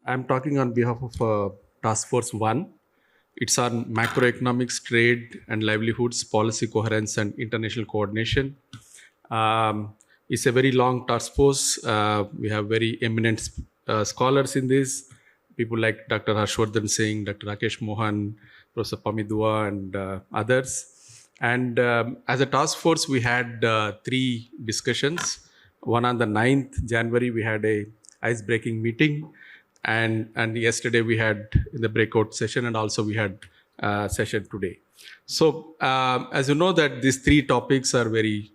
I'm talking on behalf of Task Force 1. It's on macroeconomics, trade and livelihoods, policy coherence, and international coordination. It's a very long task force. We have very eminent scholars in this, people like Dr. Harshvardhan Singh, Dr. Rakesh Mohan, Professor Pamidua, and others. And as a task force, we had 3 discussions. One on the 9th January, we had a ice-breaking meeting. And yesterday we had the breakout session, and also we had session today. So as you know that these 3 topics are very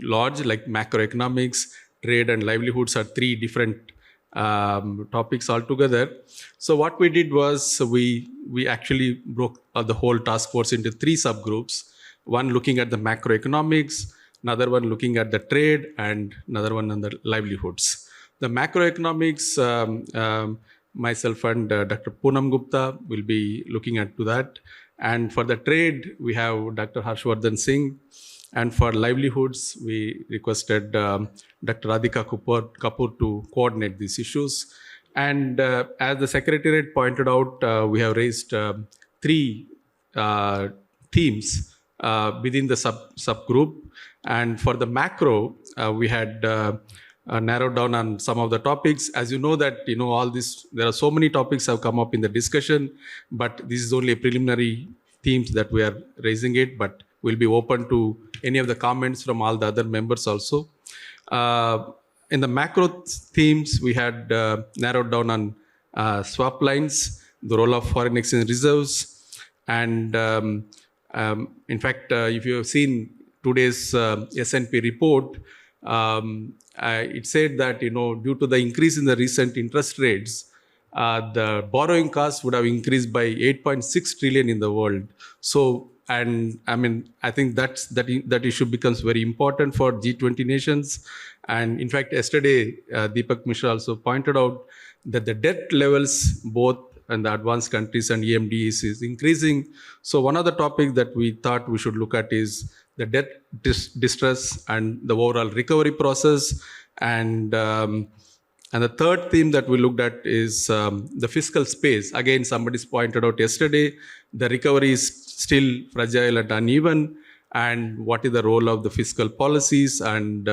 large, like macroeconomics, trade and livelihoods are 3 different topics altogether. So what we did was we actually broke the whole task force into 3 subgroups. One looking at the macroeconomics, another one looking at the trade, and another one on the livelihoods. The macroeconomics, myself and Dr. Poonam Gupta will be looking at to that. And for the trade, we have Dr. Harshvardhan Singh. And for livelihoods, we requested Dr. Radhika Kapoor to coordinate these issues. And as the Secretariat pointed out, we have raised 3 themes within the subgroup. And for the macro, we had narrowed down on some of the topics. As you know that, all this, there are so many topics have come up in the discussion, but this is only a preliminary themes that we are raising it, but we'll be open to any of the comments from all the other members also. In the macro themes, we had narrowed down on swap lines, the role of foreign exchange reserves, and in fact, if you have seen today's S&P report, it said that, due to the increase in the recent interest rates, the borrowing costs would have increased by 8.6 trillion in the world. So, and I mean, I think that issue becomes very important for G20 nations. And in fact, yesterday, Deepak Mishra also pointed out that the debt levels, both in the advanced countries and EMDs, is increasing. So one of the topics that we thought we should look at is the debt distress and the overall recovery process. And the third theme that we looked at is the fiscal space. Again, somebody's pointed out yesterday, the recovery is still fragile and uneven. And what is the role of the fiscal policies? And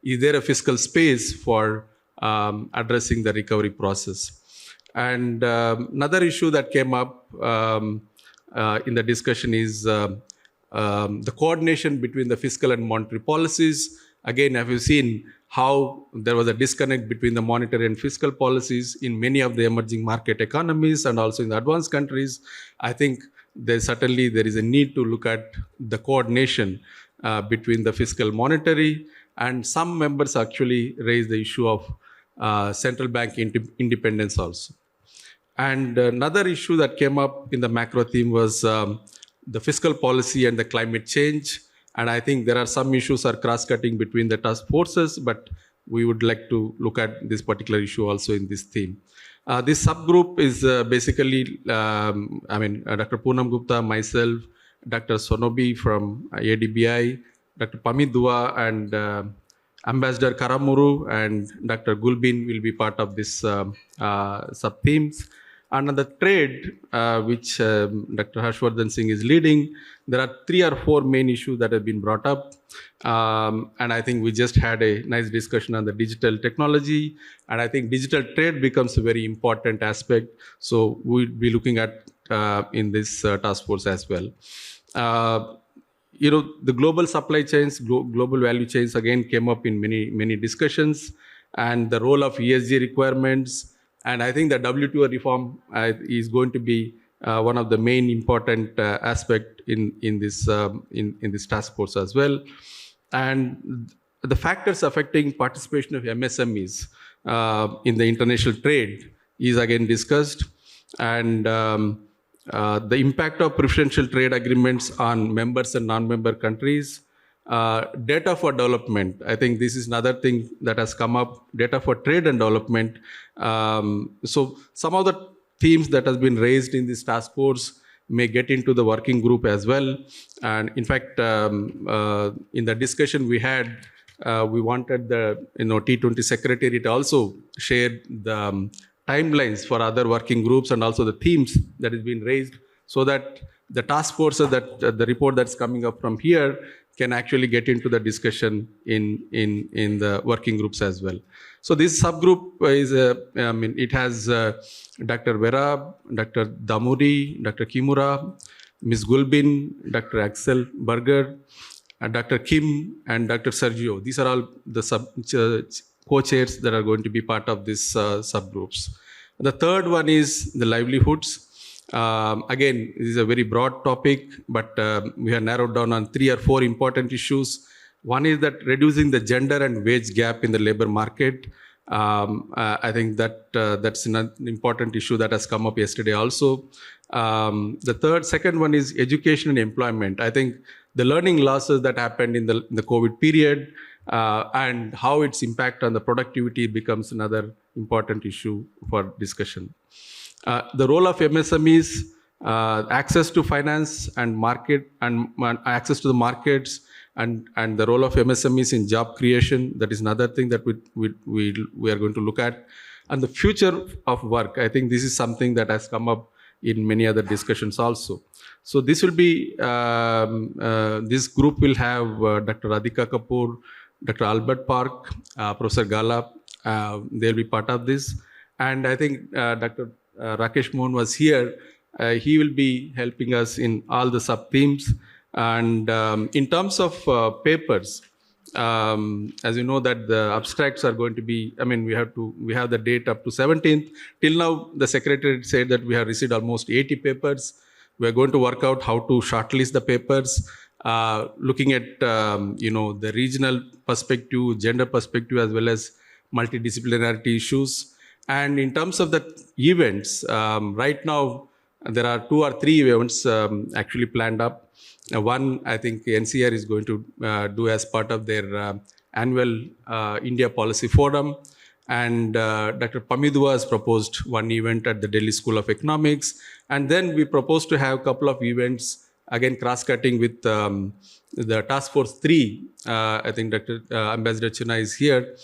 is there a fiscal space for addressing the recovery process? And another issue that came up in the discussion is the coordination between the fiscal and monetary policies. Again, have you seen how there was a disconnect between the monetary and fiscal policies in many of the emerging market economies and also in the advanced countries? I think there is a need to look at the coordination between the fiscal monetary, and some members actually raised the issue of central bank independence also. And another issue that came up in the macro theme was the fiscal policy and the climate change. And I think there are some issues are cross-cutting between the task forces, but we would like to look at this particular issue also in this theme. This subgroup is basically, Dr. Poonam Gupta, myself, Dr. Sonobi from ADBI, Dr. Pamidua, and Ambassador Karamuru and Dr. Gulbin will be part of this sub-themes. And on the trade, which Dr. Harshvardhan Singh is leading, there are 3 or 4 main issues that have been brought up. And I think we just had a nice discussion on the digital technology. And I think digital trade becomes a very important aspect. So we'll be looking at in this task force as well. The global supply chains, global value chains again came up in many discussions, and the role of ESG requirements. And I think the WTO reform is going to be one of the main important aspect in this task force as well. And the factors affecting participation of MSMEs in the international trade is again discussed, and the impact of preferential trade agreements on members and non-member countries. Data for development. I think this is another thing that has come up, data for trade and development. So some of the themes that has been raised in this task force may get into the working group as well. And in fact, in the discussion we had, we wanted the T20 secretary to also share the timelines for other working groups and also the themes that has been raised, so that the task forces that the report that's coming up from here can actually get into the discussion in the working groups as well. So this subgroup is, it has Dr. Vera, Dr. Damuri, Dr. Kimura, Ms. Gulbin, Dr. Axel Berger, Dr. Kim, and Dr. Sergio. These are all the co-chairs that are going to be part of these subgroups. The third one is the livelihoods. Again, this is a very broad topic, but we have narrowed down on 3 or 4 important issues. One is that reducing the gender and wage gap in the labor market. I think that that's an important issue that has come up yesterday also. The second one is education and employment. I think the learning losses that happened in the COVID period and how its impact on the productivity becomes another important issue for discussion. The role of MSMEs, access to finance and market and access to the markets, and the role of MSMEs in job creation. That is another thing that we are going to look at. And the future of work. I think this is something that has come up in many other discussions also. So this will be, this group will have Dr. Radhika Kapoor, Dr. Albert Park, Professor Gala. They'll be part of this. And I think Dr. Rakesh Mohan was here. He will be helping us in all the sub-themes. And in terms of papers, as you know that the abstracts are going to be, we have the date up to 17th. Till now, the Secretariat said that we have received almost 80 papers. We are going to work out how to shortlist the papers, looking at, the regional perspective, gender perspective, as well as multidisciplinarity issues. And in terms of the events, right now, there are 2 or 3 events actually planned up. One, I think NCR is going to do as part of their annual India Policy Forum. And Dr. Pamidua has proposed one event at the Delhi School of Economics. And then we propose to have a couple of events, again, cross-cutting with the Task Force 3. I think Dr. Ambassador Chinna is here.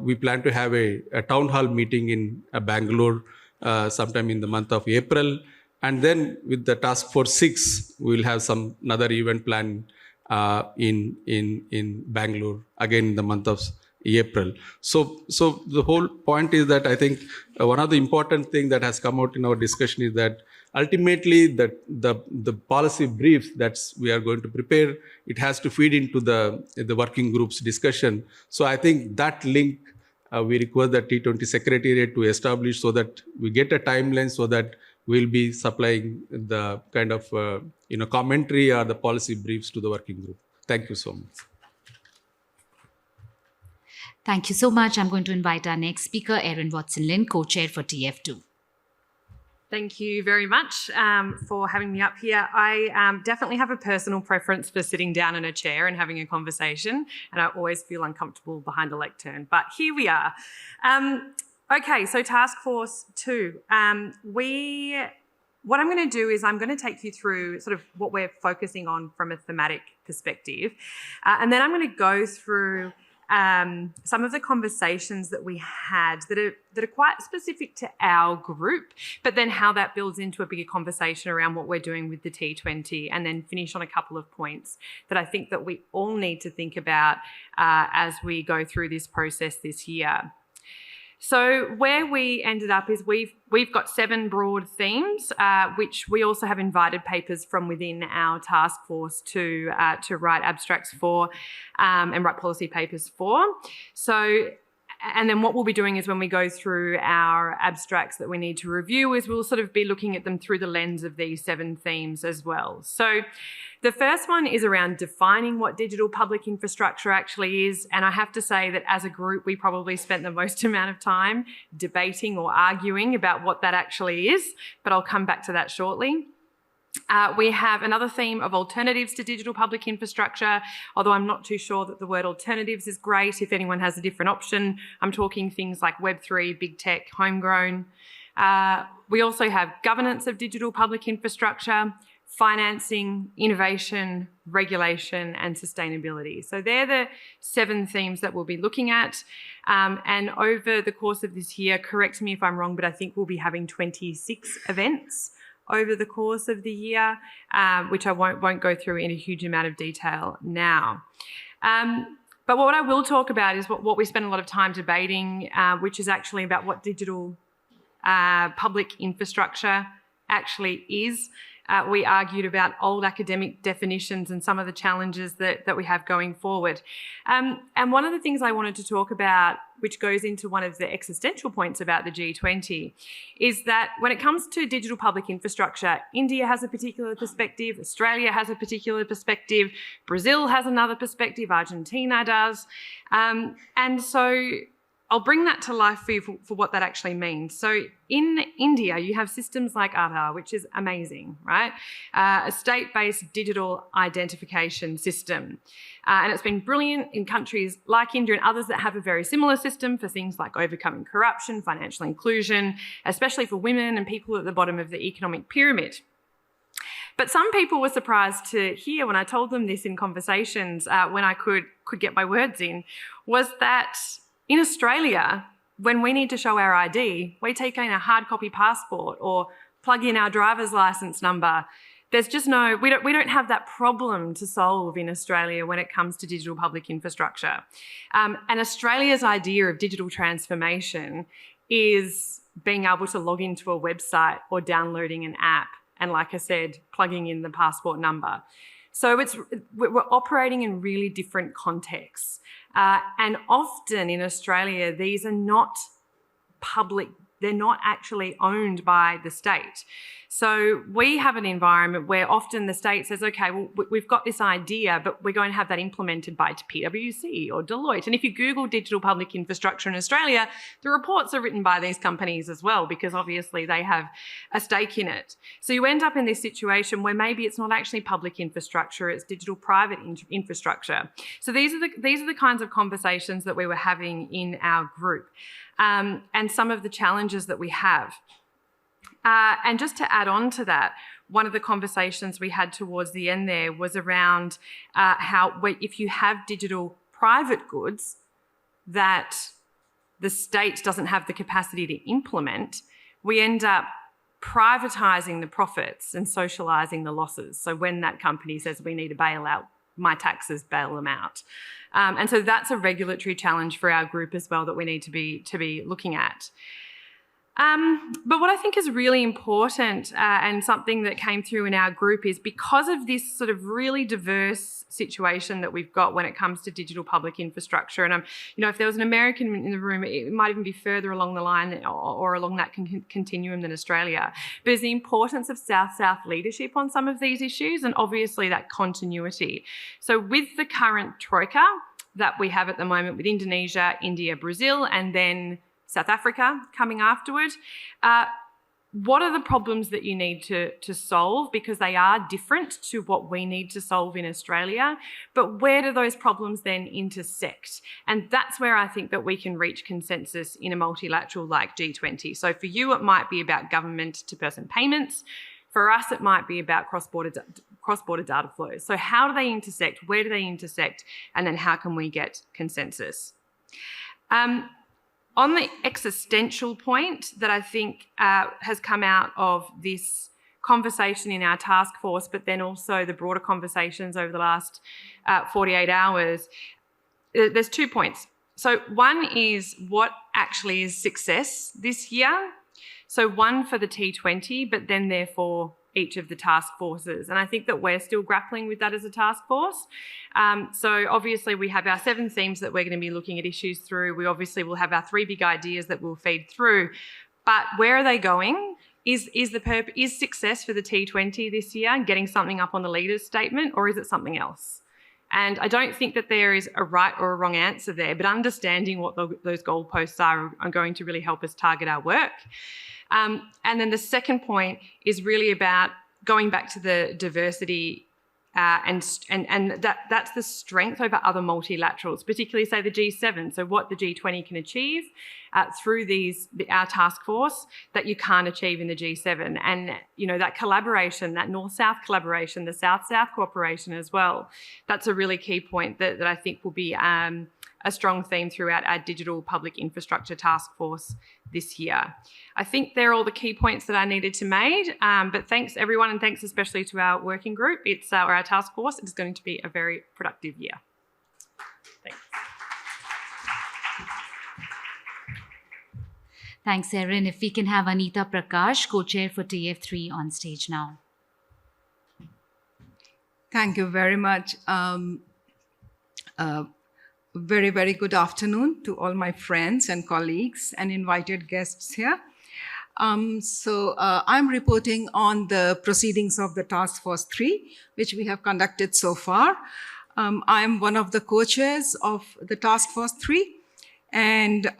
We plan to have a town hall meeting in Bangalore sometime in the month of April. And then with the Task Force 6, we will have another event planned in Bangalore, again in the month of April. So the whole point is that I think one of the important things that has come out in our discussion is that ultimately the policy briefs that we are going to prepare, it has to feed into the working group's discussion. So I think that link we request the T20 Secretariat to establish so that we get a timeline so that we'll be supplying the kind of commentary or the policy briefs to the working group. Thank you so much. Thank you so much. I'm going to invite our next speaker, Erin Watson-Lynn, co-chair for TF2. Thank you very much for having me up here. I definitely have a personal preference for sitting down in a chair and having a conversation, and I always feel uncomfortable behind a lectern, but here we are. Okay, so Task Force 2. What I'm going to do is I'm going to take you through sort of what we're focusing on from a thematic perspective, and then I'm going to go through some of the conversations that we had that are quite specific to our group, but then how that builds into a bigger conversation around what we're doing with the T20, and then finish on a couple of points that I think that we all need to think about as we go through this process this year. So where we ended up is we've got 7 broad themes, which we also have invited papers from within our task force to write abstracts for and write policy papers for. So, and then what we'll be doing is when we go through our abstracts that we need to review is we'll sort of be looking at them through the lens of these 7 themes as well. So the first one is around defining what digital public infrastructure actually is. And I have to say that as a group, we probably spent the most amount of time debating or arguing about what that actually is, but I'll come back to that shortly. We have another theme of alternatives to digital public infrastructure, although I'm not too sure that the word alternatives is great. If anyone has a different option, I'm talking things like Web3, big tech, homegrown. We also have governance of digital public infrastructure, financing, innovation, regulation, and sustainability. So they're the 7 themes that we'll be looking at. And over the course of this year, correct me if I'm wrong, but I think we'll be having 26 events over the course of the year, which I won't go through in a huge amount of detail now. But what I will talk about is what we spend a lot of time debating, which is actually about what digital public infrastructure actually is. We argued about old academic definitions and some of the challenges that we have going forward. And one of the things I wanted to talk about, which goes into one of the existential points about the G20, is that when it comes to digital public infrastructure, India has a particular perspective, Australia has a particular perspective, Brazil has another perspective, Argentina does. And so I'll bring that to life for you for what that actually means. So in India, you have systems like Aadhaar, which is amazing, right? A state-based digital identification system. And it's been brilliant in countries like India and others that have a very similar system for things like overcoming corruption, financial inclusion, especially for women and people at the bottom of the economic pyramid. But some people were surprised to hear when I told them this in conversations, when I could get my words in, was that in Australia, when we need to show our ID, we take in a hard copy passport or plug in our driver's license number. There's just we don't have that problem to solve in Australia when it comes to digital public infrastructure. And Australia's idea of digital transformation is being able to log into a website or downloading an app and, like I said, plugging in the passport number. So we're operating in really different contexts. And often in Australia, these are not public, they're not actually owned by the state. So we have an environment where often the state says, okay, well, we've got this idea, but we're going to have that implemented by PwC or Deloitte. And if you Google digital public infrastructure in Australia, the reports are written by these companies as well, because obviously they have a stake in it. So you end up in this situation where maybe it's not actually public infrastructure, it's digital private infrastructure. So these are the kinds of conversations that we were having in our group, and some of the challenges that we have. And just to add on to that, one of the conversations we had towards the end there was around how if you have digital private goods that the state doesn't have the capacity to implement, we end up privatising the profits and socialising the losses. So when that company says we need a bailout, my taxes bail them out. And so that's a regulatory challenge for our group as well that we need to be looking at. But what I think is really important and something that came through in our group is because of this sort of really diverse situation that we've got when it comes to digital public infrastructure. And if there was an American in the room, it might even be further along the line or along that continuum than Australia. But there's the importance of South-South leadership on some of these issues and obviously that continuity. So with the current troika that we have at the moment with Indonesia, India, Brazil, and then South Africa coming afterward. What are the problems that you need to solve? Because they are different to what we need to solve in Australia. But where do those problems then intersect? And that's where I think that we can reach consensus in a multilateral like G20. So for you, it might be about government-to-person payments. For us, it might be about cross-border data flows. So how do they intersect? Where do they intersect? And then how can we get consensus? On the existential point that I think has come out of this conversation in our task force, but then also the broader conversations over the last 48 hours, there's 2 points. So one is what actually is success this year. So one for the T20, but then therefore each of the task forces. And I think that we're still grappling with that as a task force. So obviously we have our 7 themes that we're going to be looking at issues through. We obviously will have our 3 big ideas that we'll feed through. But where are they going? Is success for the T20 this year getting something up on the leaders' statement, or is it something else? And I don't think that there is a right or a wrong answer there, but understanding what those goalposts are going to really help us target our work. And then the second point is really about going back to the diversity and that's the strength over other multilaterals, particularly say the G7, so what the G20 can achieve through our task force that you can't achieve in the G7. And, that collaboration, that North-South collaboration, the South-South cooperation as well, that's a really key point that I think will be a strong theme throughout our digital public infrastructure task force this year. I think they're all the key points that I needed to make, but thanks everyone, and thanks especially to our working group, or our task force. It is going to be a very productive year. Thanks. Thanks, Erin. If we can have Anita Prakash, co-chair for TF3, on stage now. Thank you very much. Very, very good afternoon to all my friends and colleagues and invited guests here. I'm reporting on the proceedings of the Task Force 3, which we have conducted so far. I'm one of the co-chairs of the Task Force 3, and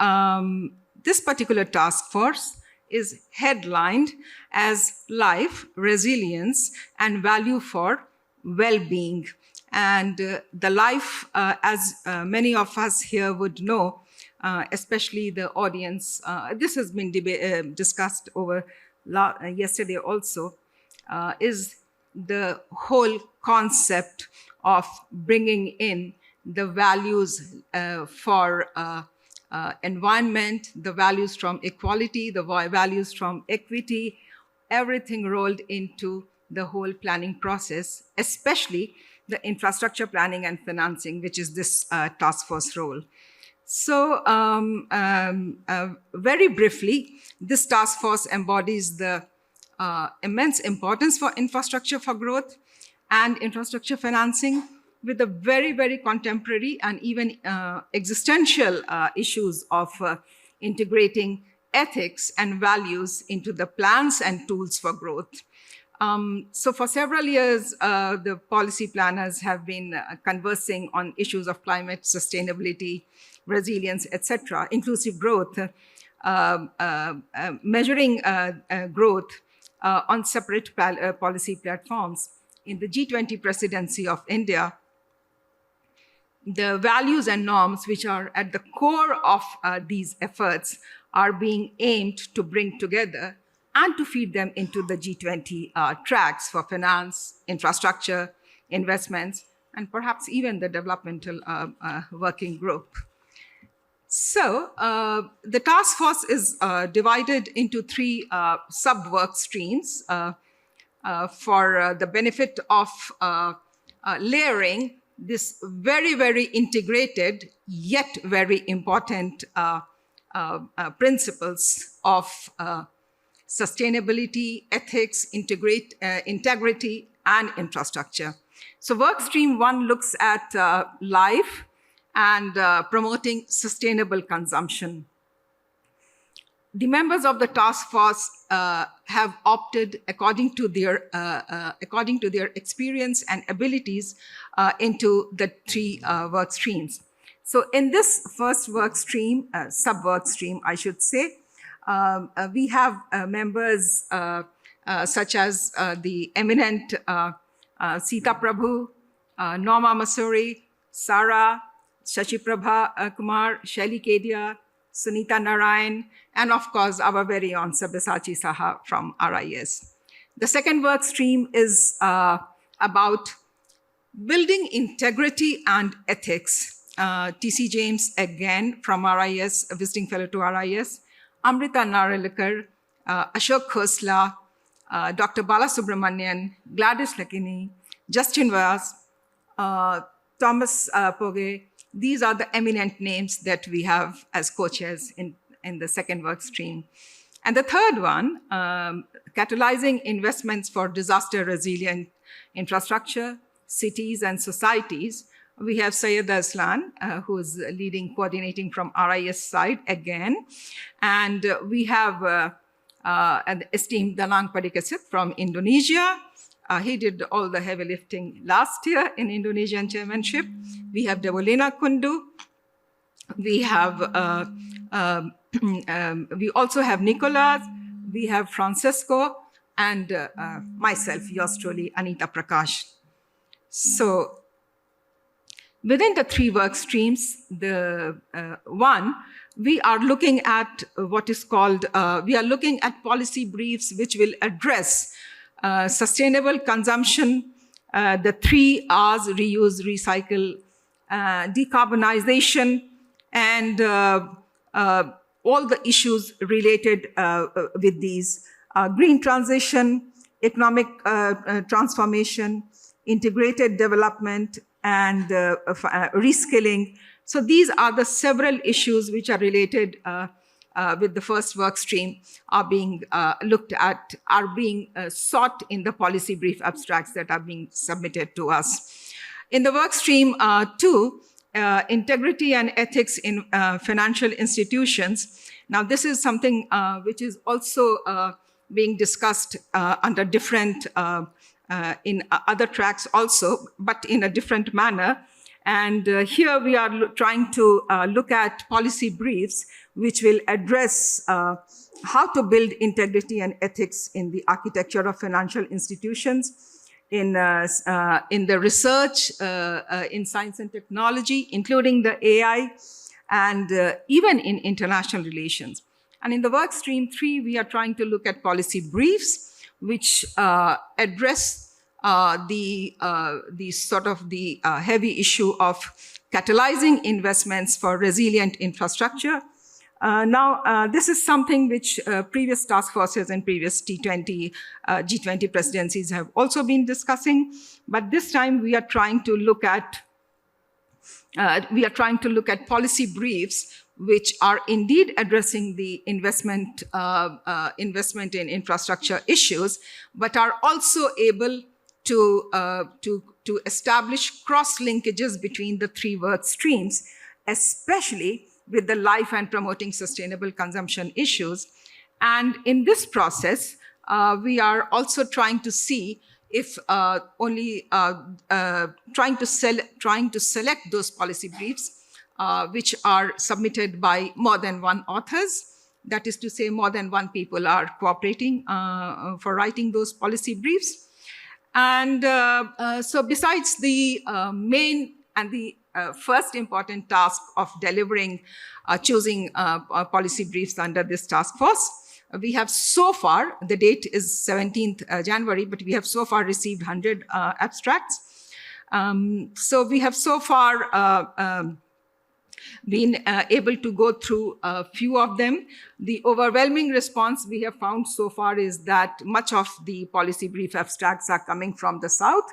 this particular task force is headlined as Life, Resilience, and Value for Well-being. And the life, as many of us here would know, especially the audience, this has been discussed over yesterday also, is the whole concept of bringing in the values for environment, the values from equality, the values from equity, everything rolled into the whole planning process, especially the infrastructure planning and financing, which is this task force role. So very briefly, this task force embodies the immense importance for infrastructure for growth and infrastructure financing, with the very, very contemporary and even existential issues of integrating ethics and values into the plans and tools for growth. So for several years, the policy planners have been conversing on issues of climate, sustainability, resilience, etc., inclusive growth, measuring growth on separate policy platforms. In the G20 presidency of India, the values and norms which are at the core of these efforts are being aimed to bring together and to feed them into the G20 tracks for finance, infrastructure, investments, and perhaps even the developmental working group. So the task force is divided into 3 sub-work streams for the benefit of layering this very, very integrated yet very important principles of sustainability, ethics, integrity, and infrastructure. So work stream 1 looks at life and promoting sustainable consumption. The members of the task force have opted according to their experience and abilities into the 3 work streams. So in this first work stream, sub-work stream, I should say, we have members such as the eminent Sita Prabhu, Norma Masuri, Sarah, Shashi Prabha Kumar, Shaili Kedia, Sunita Narayan, and of course, our very own Sabyasachi Saha from RIS. The second work stream is about building integrity and ethics. TC James, again, from RIS, a visiting fellow to RIS, Amrita Naralekar, Ashok Khosla, Dr. Balasubramanian, Gladys Lakini, Justin Vyas, Thomas Poge. These are the eminent names that we have as co-chairs in the second work stream. And the third one, catalyzing investments for disaster-resilient infrastructure, cities, and societies. We have Syed Aslan, who is leading, coordinating from RIS side again. And we have an esteemed Danang Padikasit from Indonesia. He did all the heavy lifting last year in Indonesian chairmanship. We have Devolina Kundu. We have, we also have Nicolas. We have Francesco, and myself, yours truly, Anita Prakash. So within the 3 work streams, the one we are looking at what is called, we are looking at policy briefs which will address sustainable consumption, the 3 R's, reuse, recycle, decarbonization, and all the issues related with these, green transition, economic transformation, integrated development, and reskilling. So these are the several issues which are related with the first work stream are being looked at, are being sought in the policy brief abstracts that are being submitted to us. In the work stream 2, integrity and ethics in financial institutions. Now, this is something which is also being discussed under different, in other tracks also, but in a different manner. And here we are trying to look at policy briefs which will address how to build integrity and ethics in the architecture of financial institutions, in the research, in science and technology, including the AI, and even in international relations. And in the work stream 3, we are trying to look at policy briefs which address the heavy issue of catalyzing investments for resilient infrastructure. Now, this is something which previous task forces and previous G20 presidencies have also been discussing. But this time we are trying to look at policy briefs which are indeed addressing the investment in infrastructure issues, but are also able to establish cross linkages between the 3 work streams, especially with the life and promoting sustainable consumption issues. And in this process, we are also trying to see if trying to select those policy briefs which are submitted by more than one authors. That is to say, more than one people are cooperating for writing those policy briefs. And so besides the main and the first important task of delivering, choosing policy briefs under this task force, we have so far, the date is 17th January, but we have so far received 100 abstracts. So we have so far been able to go through a few of them. The overwhelming response we have found so far is that much of the policy brief abstracts are coming from the South,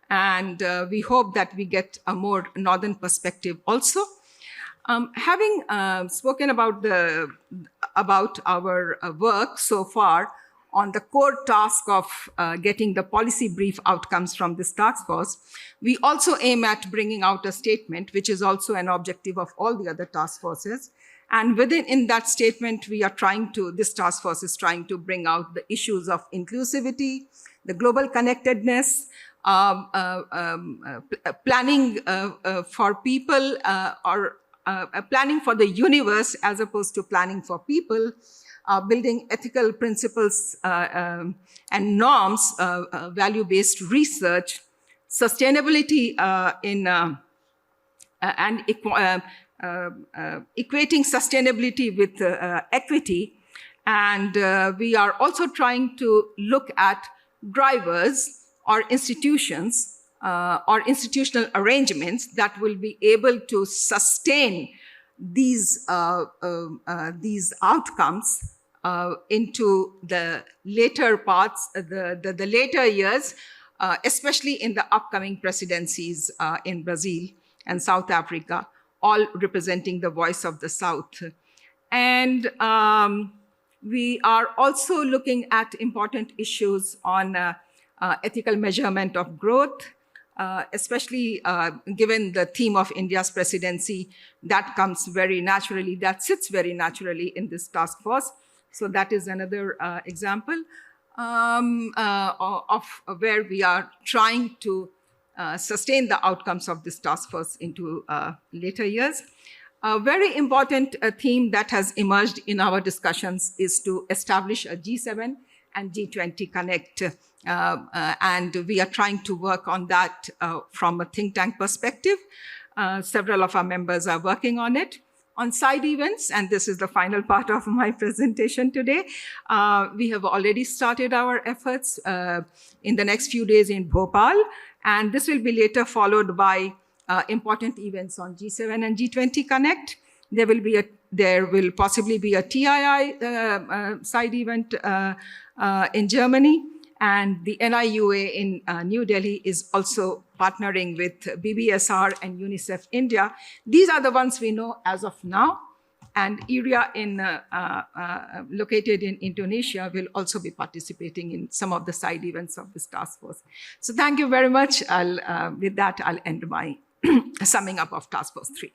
and we hope that we get a more northern perspective also. Having spoken about our work so far on the core task of getting the policy brief outcomes from this task force, we also aim at bringing out a statement, which is also an objective of all the other task forces. And in that statement, this task force is trying to bring out the issues of inclusivity, the global connectedness, planning for people, or planning for the universe as opposed to planning for people, building ethical principles and norms, value-based research, sustainability and equating sustainability with equity. And we are also trying to look at drivers or institutions or institutional arrangements that will be able to sustain these outcomes into the later parts, the later years, especially in the upcoming presidencies in Brazil and South Africa, all representing the voice of the South. And we are also looking at important issues on ethical measurement of growth, especially given the theme of India's presidency, that comes very naturally, that sits very naturally in this task force. So that is another example of where we are trying to sustain the outcomes of this task force into later years. A very important theme that has emerged in our discussions is to establish a G7 and G20 Connect. And we are trying to work on that from a think tank perspective. Several of our members are working on it. On side events, and this is the final part of my presentation today, we have already started our efforts in the next few days in Bhopal, and this will be later followed by important events on G7 and G20 Connect. There will possibly be a TII side event in Germany, and the NIUA in New Delhi is also partnering with BBSR and UNICEF India. These are the ones we know as of now, and ERIA located in Indonesia will also be participating in some of the side events of this task force. So thank you very much. With that, I'll end my summing up of Task Force 3.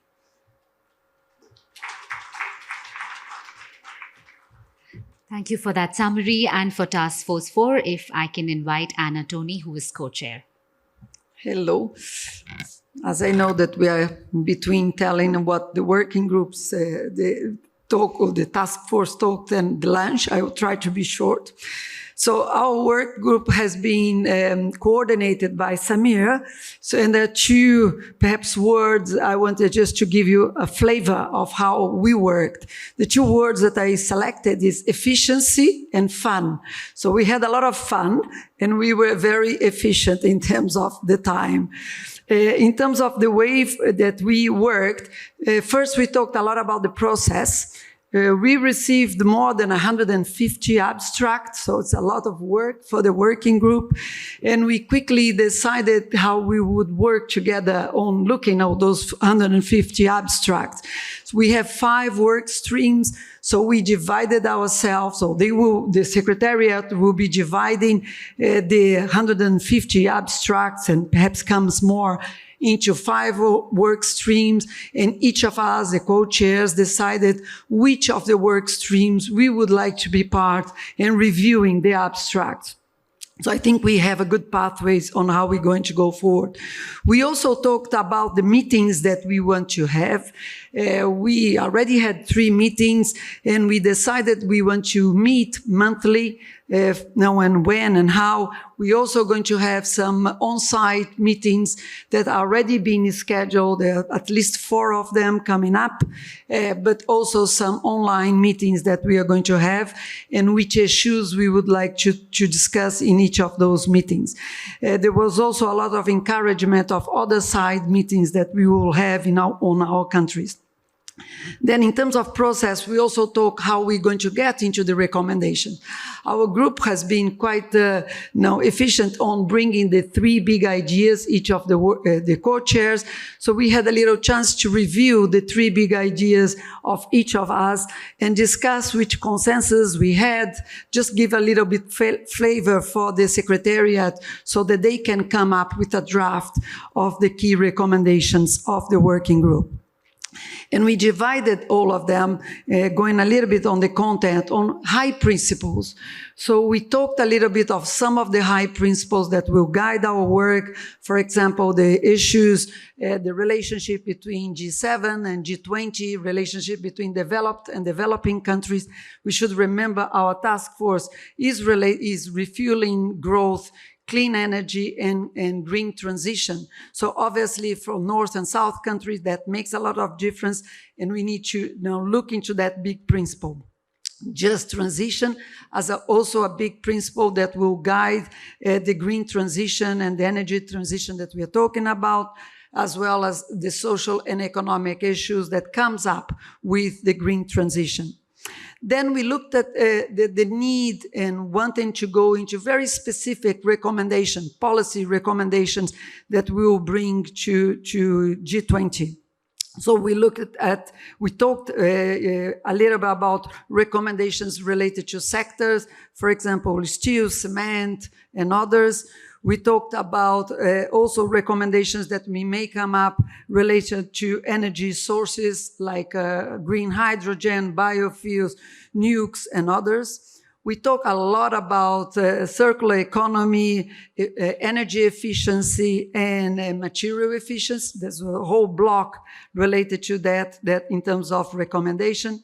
Thank you for that summary. And for Task Force 4, if I can invite Toni, who is co-chair. Hello. As I know that we are between telling what the working groups, the talk or the task force talked and the lunch, I will try to be short. So our work group has been coordinated by Samir. So, and there are two, perhaps, words I wanted just to give you a flavor of how we worked. The two words that I selected is efficiency and fun. So we had a lot of fun, and we were very efficient in terms of the time. In terms of the way that we worked, first we talked a lot about the process. We received more than 150 abstracts, so it's a lot of work for the working group. And we quickly decided how we would work together on looking at those 150 abstracts. So we have 5 work streams, so we divided ourselves, so the Secretariat will be dividing the 150 abstracts, and perhaps comes more, into 5 work streams, and each of us, the co-chairs, decided which of the work streams we would like to be part in reviewing the abstracts. So I think we have a good pathways on how we're going to go forward. We also talked about the meetings that we want to have. We already had 3 meetings, and we decided we want to meet monthly, now and when and how. We're also going to have some on-site meetings that are already being scheduled. There are at least 4 of them coming up, but also some online meetings that we are going to have, and which issues we would like to discuss in each of those meetings. There was also a lot of encouragement of other side meetings that we will have on our countries. Then in terms of process, we also talk how we're going to get into the recommendation. Our group has been quite efficient on bringing the 3 big ideas, each of the co-chairs. So we had a little chance to review the 3 big ideas of each of us and discuss which consensus we had, just give a little bit flavor for the Secretariat so that they can come up with a draft of the key recommendations of the working group. And we divided all of them, going a little bit on the content, on high principles. So we talked a little bit of some of the high principles that will guide our work. For example, the issues, the relationship between G7 and G20, relationship between developed and developing countries. We should remember our task force is refueling growth, clean energy, and green transition. So obviously for North and South countries, that makes a lot of difference, and we need to now look into that big principle. Just transition as also a big principle that will guide the green transition and the energy transition that we are talking about, as well as the social and economic issues that comes up with the green transition. Then we looked at the need and wanting to go into very specific recommendations, policy recommendations that we will bring to G20. So we we talked a little bit about recommendations related to sectors, for example, steel, cement, and others. We talked about also recommendations that may come up related to energy sources like green hydrogen, biofuels, nukes, and others. We talk a lot about circular economy, energy efficiency, and material efficiency. There's a whole block related to that in terms of recommendation.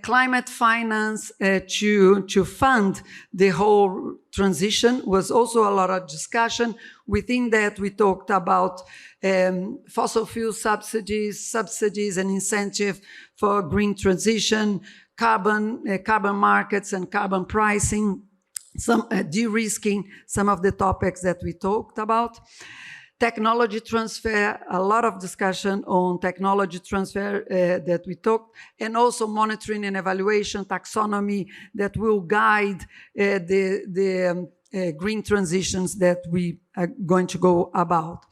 climate finance to fund the whole transition was also a lot of discussion. Within that, we talked about fossil fuel subsidies and incentive for green transition, carbon markets and carbon pricing, some de-risking some of the topics that we talked about. Technology transfer, a lot of discussion on technology transfer that we talked, and also monitoring and evaluation, taxonomy that will guide the green transitions that we are going to go about.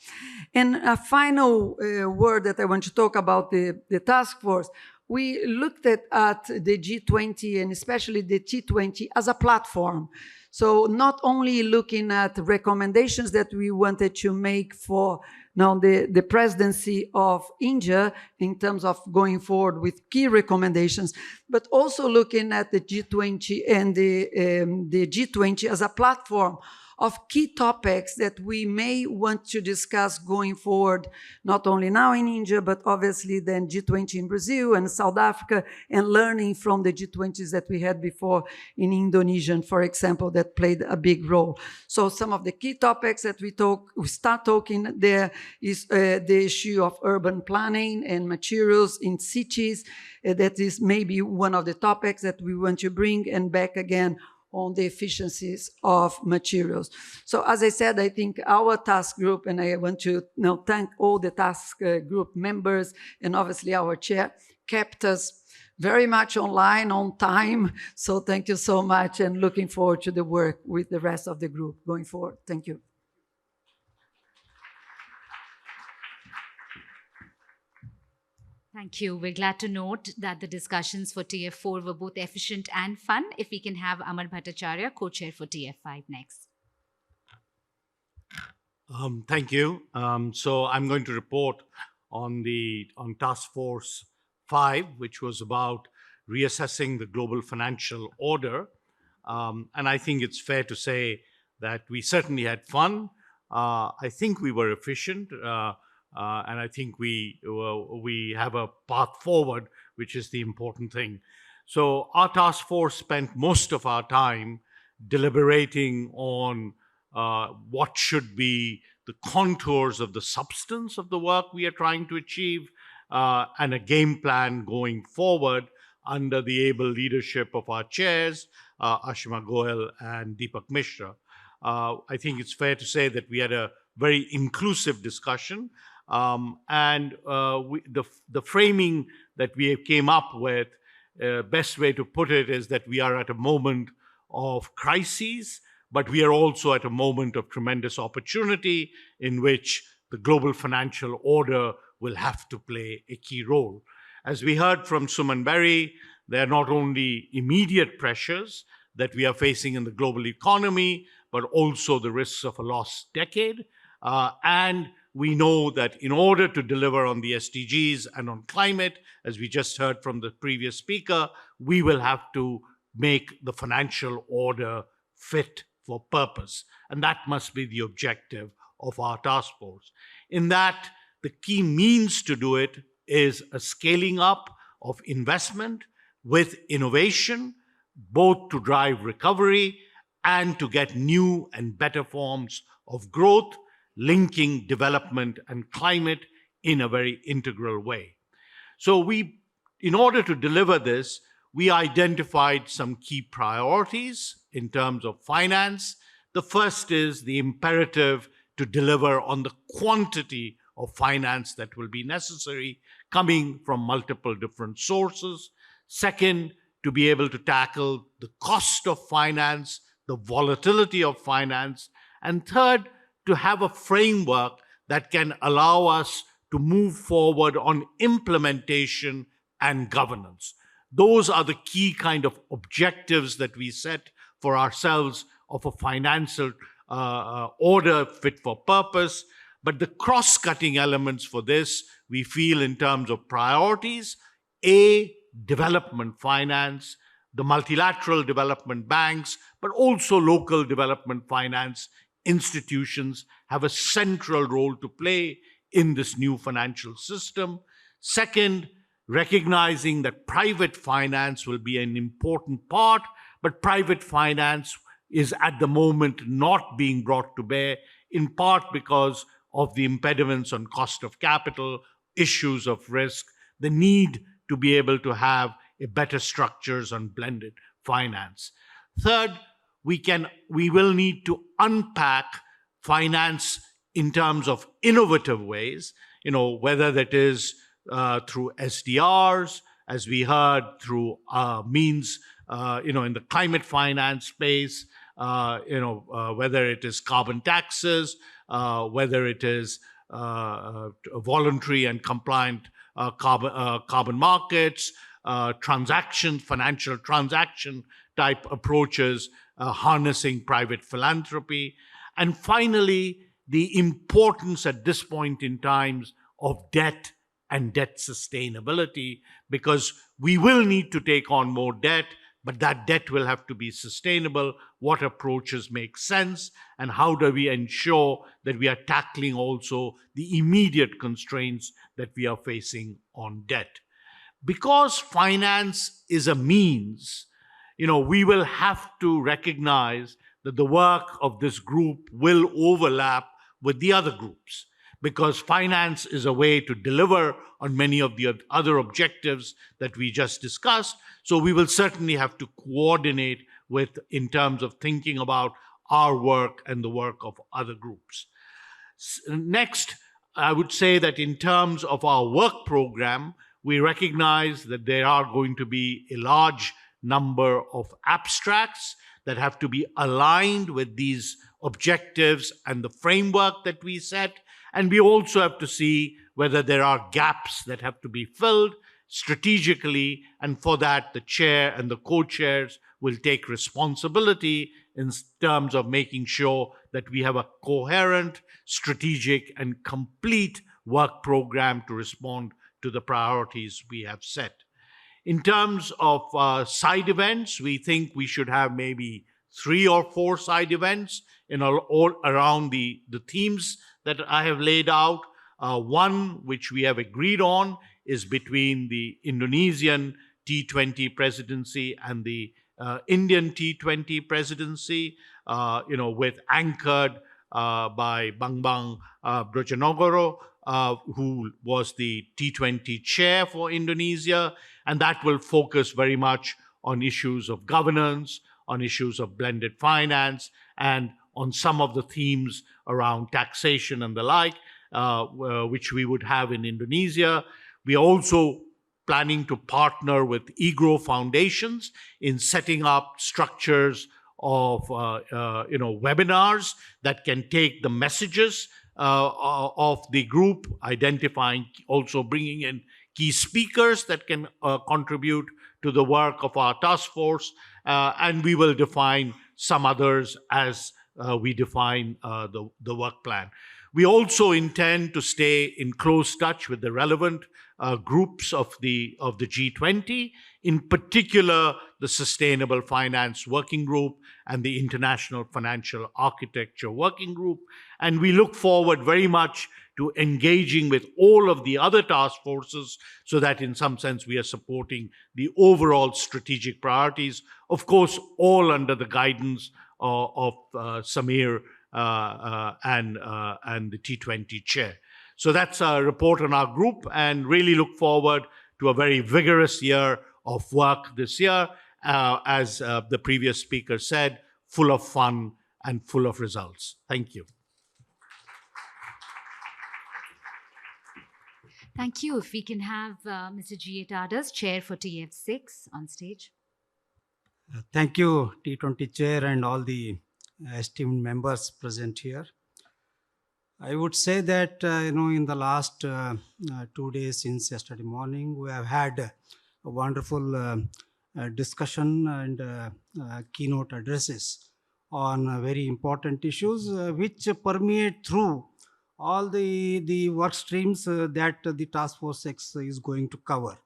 And a final word that I want to talk about the task force. We looked at the G20 and especially the T20 as a platform. So not only looking at recommendations that we wanted to make for now the presidency of India in terms of going forward with key recommendations, but also looking at the G20 and the G20 as a platform of key topics that we may want to discuss going forward, not only now in India, but obviously then G20 in Brazil and South Africa, and learning from the G20s that we had before in Indonesia, for example, that played a big role. So some of the key topics that we start talking there is the issue of urban planning and materials in cities. That is maybe one of the topics that we want to bring, and back again on the efficiencies of materials. So as I said, I think our task group, and I want to thank all the task group members and obviously our chair, kept us very much online, on time. So thank you so much, and looking forward to the work with the rest of the group going forward. Thank you. Thank you. We're glad to note that the discussions for TF4 were both efficient and fun. If we can have Amar Bhattacharya, co-chair for TF5 next. Thank you. So I'm going to report on Task Force 5, which was about reassessing the global financial order. And I think it's fair to say that we certainly had fun. I think we were efficient. And I think we have a path forward, which is the important thing. So our task force spent most of our time deliberating on what should be the contours of the substance of the work we are trying to achieve, and a game plan going forward under the able leadership of our chairs, Ashima Goel and Deepak Mishra. I think it's fair to say that we had a very inclusive discussion. And the framing that we came up with, best way to put it is that we are at a moment of crises, but we are also at a moment of tremendous opportunity in which the global financial order will have to play a key role. As we heard from Suman Berry, there are not only immediate pressures that we are facing in the global economy, but also the risks of a lost decade. And we know that in order to deliver on the SDGs and on climate, as we just heard from the previous speaker, we will have to make the financial order fit for purpose. And that must be the objective of our task force. In that, the key means to do it is a scaling up of investment with innovation, both to drive recovery and to get new and better forms of growth, linking development and climate in a very integral way. So in order to deliver this, we identified some key priorities in terms of finance. The first is the imperative to deliver on the quantity of finance that will be necessary, coming from multiple different sources. Second, to be able to tackle the cost of finance, the volatility of finance. And third, to have a framework that can allow us to move forward on implementation and governance. Those are the key kind of objectives that we set for ourselves of a financial order fit for purpose. But the cross-cutting elements for this, we feel in terms of priorities, development finance, the multilateral development banks, but also local development finance institutions have a central role to play in this new financial system. Second, recognizing that private finance will be an important part, but private finance is at the moment not being brought to bear, in part because of the impediments on cost of capital, issues of risk, the need to be able to have a better structures on blended finance. Third, we will need to unpack finance in terms of innovative ways, whether that is through SDRs, as we heard, through means, in the climate finance space, whether it is carbon taxes, whether it is voluntary and compliant carbon markets, financial transaction type approaches, harnessing private philanthropy. And finally, the importance at this point in time of debt and debt sustainability, because we will need to take on more debt, but that debt will have to be sustainable. What approaches make sense, and how do we ensure that we are tackling also the immediate constraints that we are facing on debt? Because finance is a means, we will have to recognize that the work of this group will overlap with the other groups, because finance is a way to deliver on many of the other objectives that we just discussed. So we will certainly have to coordinate in terms of thinking about our work and the work of other groups. Next, I would say that in terms of our work program, we recognize that there are going to be a large number of abstracts that have to be aligned with these objectives and the framework that we set. And we also have to see whether there are gaps that have to be filled strategically. And for that, the chair and the co-chairs will take responsibility in terms of making sure that we have a coherent, strategic, and complete work program to respond to the priorities we have set. In terms of side events, we think we should have maybe 3 or 4 side events all around the themes that I have laid out. One which we have agreed on is between the Indonesian T20 presidency and the Indian T20 presidency, with anchored by Bambang Brojonegoro, who was the T20 chair for Indonesia, and that will focus very much on issues of governance, on issues of blended finance, and on some of the themes around taxation and the like, which we would have in Indonesia. We are also planning to partner with EGRO foundations in setting up structures of webinars that can take the messages of the group, identifying, also bringing in key speakers that can contribute to the work of our task force, and we will define some others as we define the work plan. We also intend to stay in close touch with the relevant groups of the G20, in particular the Sustainable Finance Working Group and the International Financial Architecture Working Group. And we look forward very much to engaging with all of the other task forces so that in some sense we are supporting the overall strategic priorities, of course, all under the guidance of Samir and the T20 chair. So that's a report on our group, and really look forward to a very vigorous year of work this year, as the previous speaker said, full of fun and full of results. Thank you. Thank you. If we can have Mr. G.A. Tadas, Chair for TF6, on stage. Thank you, T20 Chair, and all the esteemed members present here. I would say that, in the last 2 days since yesterday morning, we have had a wonderful discussion and keynote addresses on very important issues which permeate through all the work streams that the Task Force 6 is going to cover.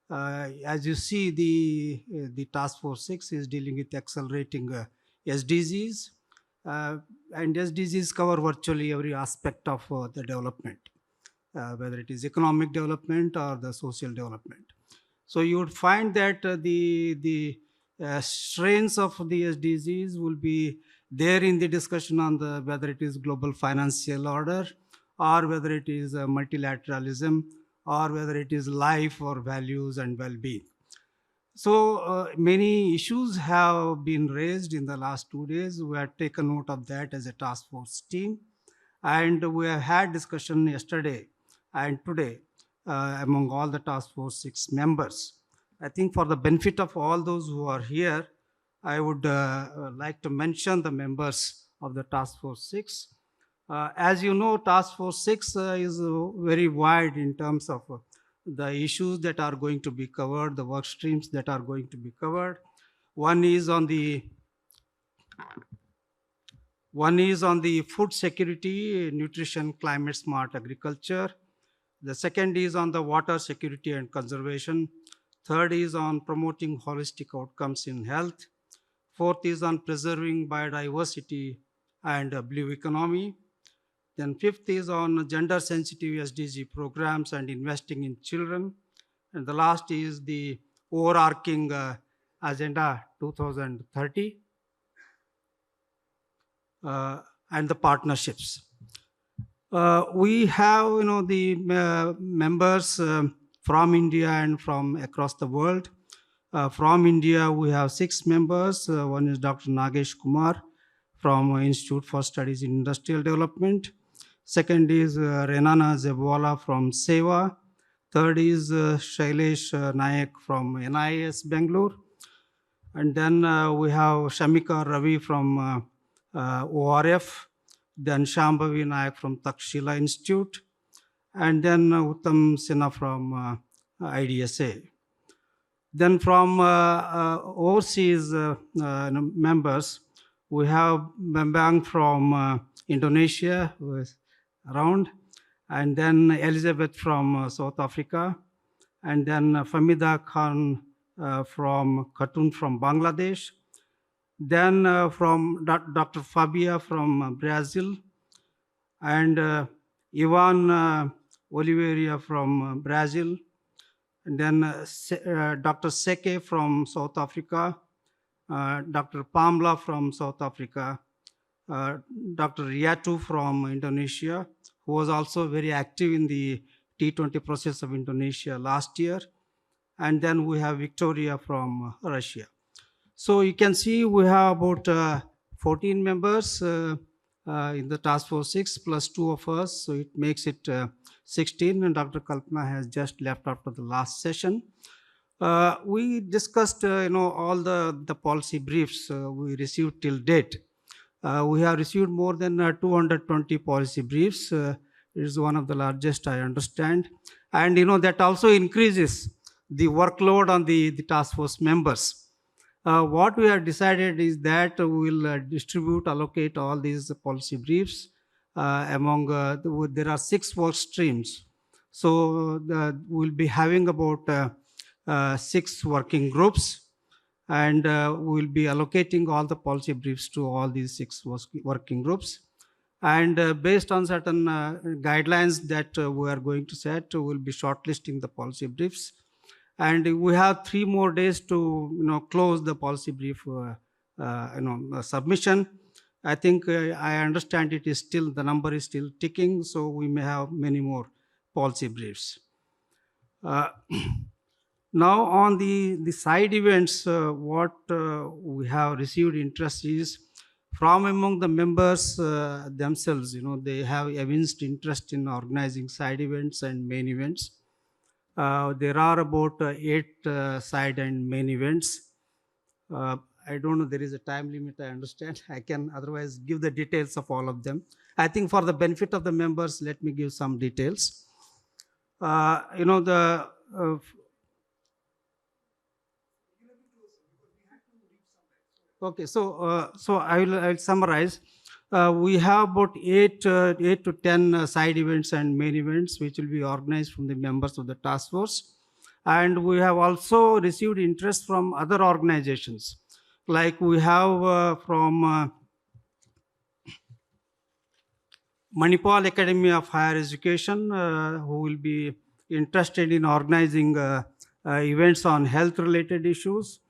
As you see, the Task Force 6 is dealing with accelerating SDGs, and SDGs cover virtually every aspect of the development. whether it is economic development or the social development. So you would find that the strains of the SDGs will be there in the discussion on the whether it is global financial order, or whether it is multilateralism, or whether it is life or values and well-being. So many issues have been raised in the last 2 days. We have taken note of that as a task force team, and we have had discussion yesterday and today among all the task force 6 members. I think for the benefit of all those who are here, I would like to mention the members of the task force 6. As you know, task force 6 is very wide in terms of the issues that are going to be covered, the work streams that are going to be covered. One is on the food security, nutrition, climate smart agriculture. The second is on the water security and conservation. Third is on promoting holistic outcomes in health. Fourth is on preserving biodiversity and blue economy. Then fifth is on gender sensitive SDG programs and investing in children. And the last is the overarching Agenda 2030 and the partnerships. We have, the members from India and from across the world. From India, we have 6 members. One is Dr. Nagesh Kumar from Institute for Studies in Industrial Development. Second is Renana Zebwala from SEWA. Third is Shailesh Nayak from NIS Bangalore. And then we have Shamika Ravi from ORF. Then Shambhavi Nayak from Takshila Institute. And then Uttam Sinha from IDSA. Then from overseas members, we have Bambang from Indonesia, who is around, and then Elizabeth from South Africa, and then Famida Khan from Khatun from Bangladesh, then from Dr. Fabia from Brazil, and Ivan Oliveira from Brazil, and then Dr. Seke from South Africa, Dr. Pamla from South Africa, Dr. Riatu from Indonesia, who was also very active in the T20 process of Indonesia last year. And then we have Victoria from Russia. So you can see we have about 14 members in the task force 6 plus 2 of us. So it makes it 16, and Dr. Kalpana has just left after the last session. We discussed all the policy briefs we received till date. We have received more than 220 policy briefs. It is one of the largest, I understand. And that also increases the workload on the task force members. What we have decided is that we will allocate all these policy briefs among, there are 6 work streams. So we'll be having about 6 working groups, and we'll be allocating all the policy briefs to all these 6 working groups. And based on certain guidelines that we are going to set, we'll be shortlisting the policy briefs. And we have 3 more days to close the policy brief submission. I think I understand it is still, the number is still ticking, so we may have many more policy briefs. Now on the side events, what we have received interest is from among the members themselves. They have evinced interest in organizing side events and main events. There are about 8 side and main events. I don't know, there is a time limit, I understand. I can otherwise give the details of all of them. I think for the benefit of the members, let me give some details. Okay, so I will summarize. We have about 8 to 10 side events and main events which will be organized from the members of the task force. And we have also received interest from other organizations. Like we have from Manipal Academy of Higher Education, who will be interested in organizing events on health-related issues.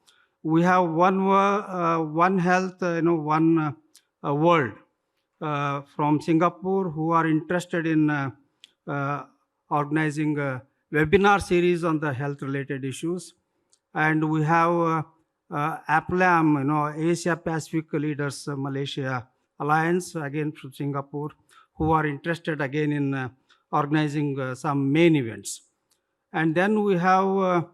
We have One Health, One World from Singapore, who are interested in organizing a webinar series on the health-related issues. And we have APLAM, Asia Pacific Leaders Malaysia Alliance, again from Singapore, who are interested again in organizing some main events. And then we have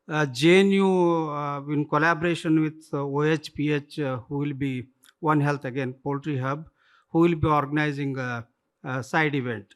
JNU in collaboration with OHPH, who will be One Health, again, Poultry Hub, who will be organizing a side event.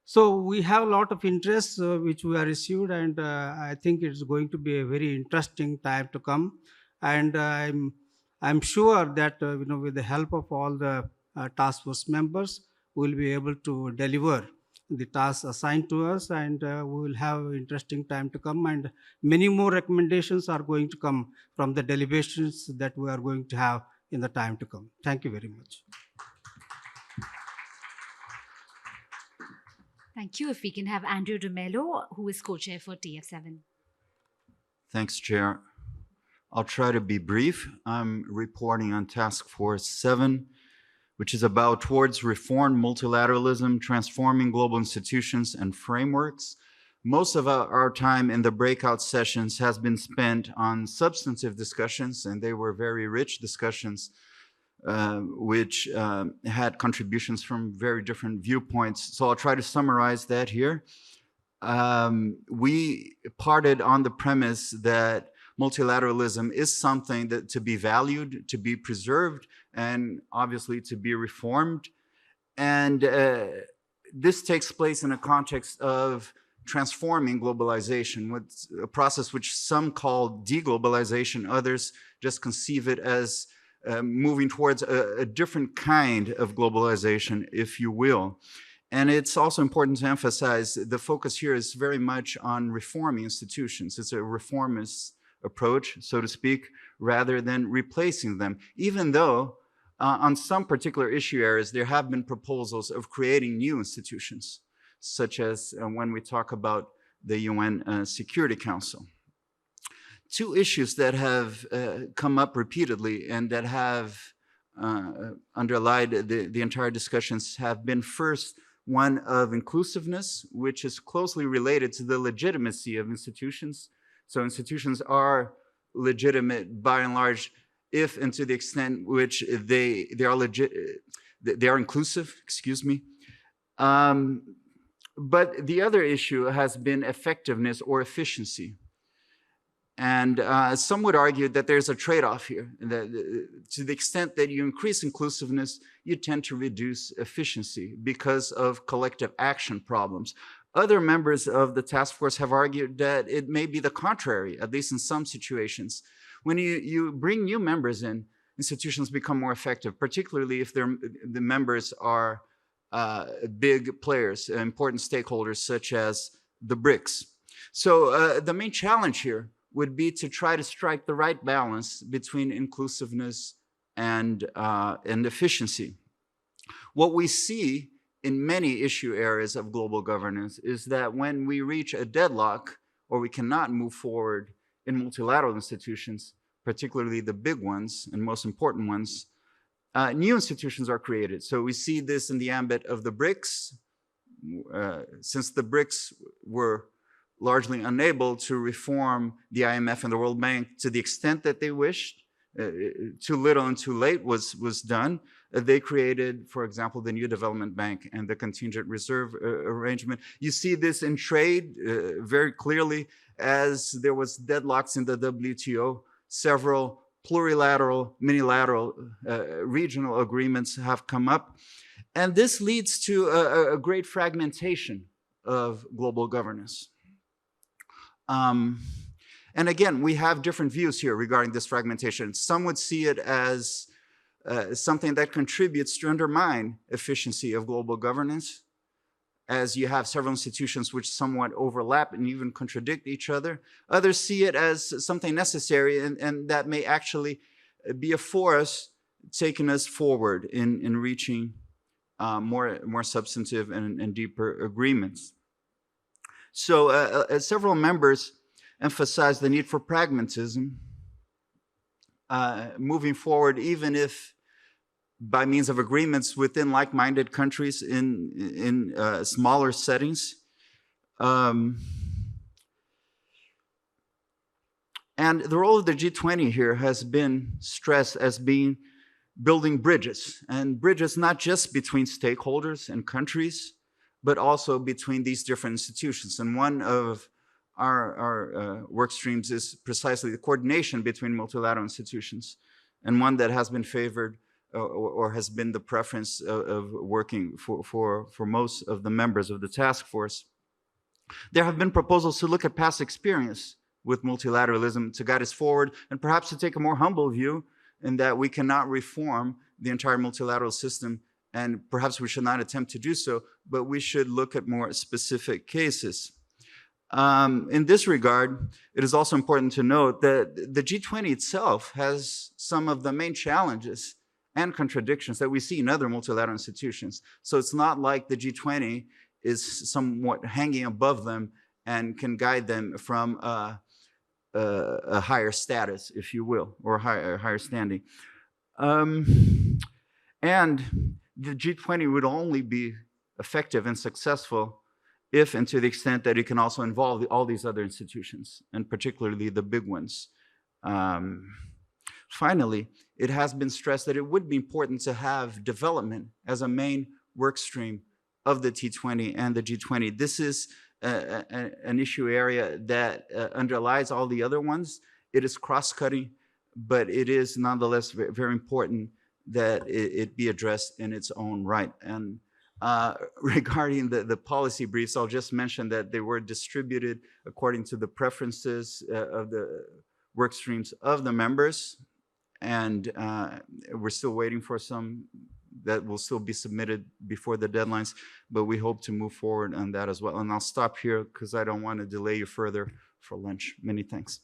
So we have a lot of interests which we are received, and I think it's going to be a very interesting time to come. And I'm sure that with the help of all the task force members, we'll be able to deliver the tasks assigned to us, and we will have an interesting time to come. And many more recommendations are going to come from the deliberations that we are going to have in the time to come. Thank you very much. Thank you. If we can have André de Mello, who is co-chair for TF7. Thanks, Chair. I'll try to be brief. I'm reporting on Task Force 7, which is about towards reform, multilateralism, transforming global institutions and frameworks. Most of our time in the breakout sessions has been spent on substantive discussions, and they were very rich discussions, which had contributions from very different viewpoints. So I'll try to summarize that here. We parted on the premise that multilateralism is something that to be valued, to be preserved, and obviously to be reformed. And this takes place in a context of transforming globalization, with a process which some call deglobalization, others just conceive it as moving towards a different kind of globalization, if you will. And it's also important to emphasize the focus here is very much on reforming institutions. It's a reformist approach, so to speak, rather than replacing them, even though on some particular issue areas, there have been proposals of creating new institutions, such as when we talk about the UN Security Council. Two issues that have come up repeatedly and that have underlied the entire discussions have been, first, one of inclusiveness, which is closely related to the legitimacy of institutions. So institutions are legitimate by and large, if and to the extent which they are inclusive, excuse me. But the other issue has been effectiveness or efficiency. And some would argue that there's a trade-off here, that to the extent that you increase inclusiveness, you tend to reduce efficiency because of collective action problems. Other members of the task force have argued that it may be the contrary, at least in some situations. When you bring new members in, institutions become more effective, particularly if the members are big players, important stakeholders such as the BRICS. So the main challenge here would be to try to strike the right balance between inclusiveness and efficiency. What we see in many issue areas of global governance is that when we reach a deadlock or we cannot move forward in multilateral institutions, particularly the big ones and most important ones, new institutions are created. So we see this in the ambit of the BRICS. Since the BRICS were largely unable to reform the IMF and the World Bank to the extent that they wished, too little and too late was done. They created, for example, the New Development Bank and the Contingent Reserve Arrangement. You see this in trade very clearly as there was deadlocks in the WTO. Several plurilateral, minilateral, regional agreements have come up. And this leads to a great fragmentation of global governance. And again, we have different views here regarding this fragmentation. Some would see it as something that contributes to undermine efficiency of global governance, as you have several institutions which somewhat overlap and even contradict each other. Others see it as something necessary and that may actually be a force taking us forward in reaching more substantive and deeper agreements. So several members emphasized the need for pragmatism moving forward, even if by means of agreements within like-minded countries in smaller settings. And the role of the G20 here has been stressed as being building bridges, and bridges not just between stakeholders and countries, but also between these different institutions. And one of our work streams is precisely the coordination between multilateral institutions, and one that has been favored or has been the preference of working for most of the members of the task force. There have been proposals to look at past experience with multilateralism to guide us forward, and perhaps to take a more humble view in that we cannot reform the entire multilateral system, and perhaps we should not attempt to do so, but we should look at more specific cases. In this regard, it is also important to note that the G20 itself has some of the main challenges and contradictions that we see in other multilateral institutions. So it's not like the G20 is somewhat hanging above them and can guide them from a higher status, if you will, or higher standing. And the G20 would only be effective and successful if and to the extent that it can also involve all these other institutions, and particularly the big ones. Finally, it has been stressed that it would be important to have development as a main work stream of the T20 and the G20. This is an issue area that underlies all the other ones. It is cross-cutting, but it is nonetheless very important that it be addressed in its own right. And regarding the policy briefs, I'll just mention that they were distributed according to the preferences of the work streams of the members. And we're still waiting for some that will still be submitted before the deadlines, but we hope to move forward on that as well. And I'll stop here because I don't want to delay you further for lunch. Many thanks.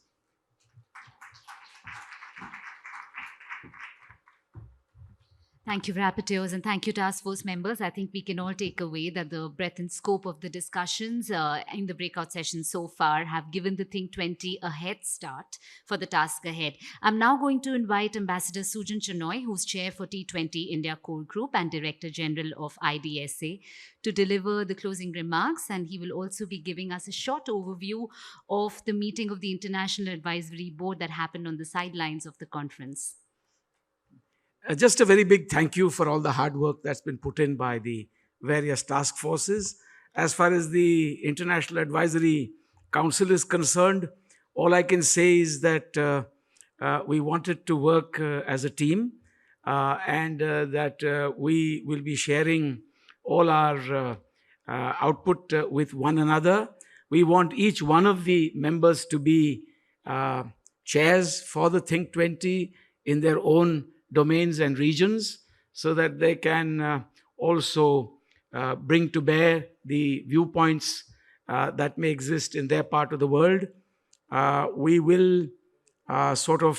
Thank you, rapporteurs, and thank you, task force members. I think we can all take away that the breadth and scope of the discussions in the breakout sessions so far have given the Think20 a head start for the task ahead. I'm now going to invite Ambassador Sujan Chenoy, who's chair for T20 India Core Group and Director General of IDSA, to deliver the closing remarks, and he will also be giving us a short overview of the meeting of the International Advisory Board that happened on the sidelines of the conference. Just a very big thank you for all the hard work that's been put in by the various task forces. As far as the International Advisory Council is concerned, all I can say is that we wanted to work as a team and that we will be sharing all our output with one another. We want each one of the members to be chairs for the Think20 in their own domains and regions, so that they can also bring to bear the viewpoints that may exist in their part of the world. We will sort of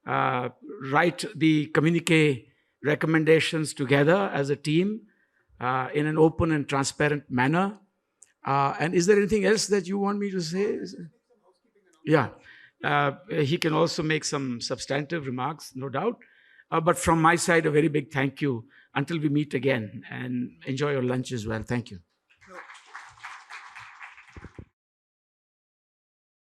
write the communique recommendations together as a team in an open and transparent manner. And is there anything else that you want me to say? Yeah. He can also make some substantive remarks, no doubt. But from my side, a very big thank you until we meet again, and enjoy your lunch as well. Thank you.